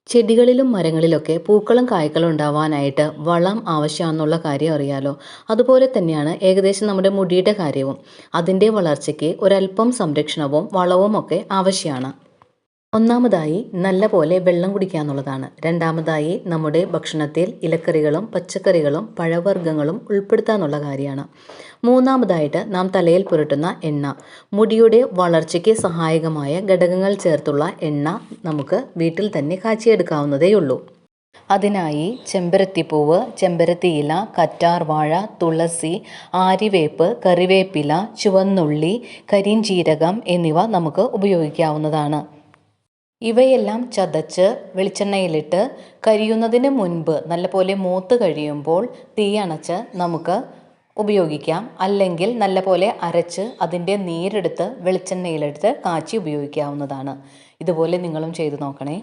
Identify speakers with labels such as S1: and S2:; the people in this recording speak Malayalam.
S1: ചെടികളിലും മരങ്ങളിലൊക്കെ പൂക്കളും കായ്ക്കളും ഉണ്ടാവാനായിട്ട് വളം ആവശ്യമാണെന്നുള്ള കാര്യം അറിയാലോ. അതുപോലെ തന്നെയാണ് ഏകദേശം നമ്മുടെ മുടിയുടെ കാര്യവും. അതിൻ്റെ വളർച്ചയ്ക്ക് ഒരല്പം സംരക്ഷണവും വളവും ഒക്കെ ആവശ്യമാണ്. ഒന്നാമതായി നല്ല പോലെ വെള്ളം കുടിക്കുക എന്നുള്ളതാണ്. രണ്ടാമതായി നമ്മുടെ ഭക്ഷണത്തിൽ ഇലക്കറികളും പച്ചക്കറികളും പഴവർഗ്ഗങ്ങളും ഉൾപ്പെടുത്തുക എന്നുള്ള കാര്യമാണ്. മൂന്നാമതായിട്ട് നാം തലയിൽ പുരട്ടുന്ന എണ്ണ, മുടിയുടെ വളർച്ചയ്ക്ക് സഹായകമായ ഘടകങ്ങൾ ചേർത്തുള്ള എണ്ണ നമുക്ക് വീട്ടിൽ തന്നെ കാച്ചിയെടുക്കാവുന്നതേ ഉള്ളൂ. അതിനായി ചെമ്പരത്തിപ്പൂവ്, ചെമ്പരത്തിയില, കറ്റാർ വാഴ, തുളസി, ആര്യവേപ്പ്, കറിവേപ്പില, ചുവന്നുള്ളി, കരിഞ്ജീരകം എന്നിവ നമുക്ക് ഉപയോഗിക്കാവുന്നതാണ്. ഇവയെല്ലാം ചതച്ച് വെളിച്ചെണ്ണയിലിട്ട് കരിയുന്നതിന് മുൻപ് നല്ലപോലെ മൂത്ത് കഴിയുമ്പോൾ തീ അണച്ച് നമുക്ക് ഉപയോഗിക്കാം. അല്ലെങ്കിൽ നല്ലപോലെ അരച്ച് അതിൻ്റെ നീരെടുത്ത് വെളിച്ചെണ്ണയിലെടുത്ത് കാച്ചി ഉപയോഗിക്കാവുന്നതാണ്. ഇതുപോലെ നിങ്ങളും ചെയ്തു നോക്കണേ.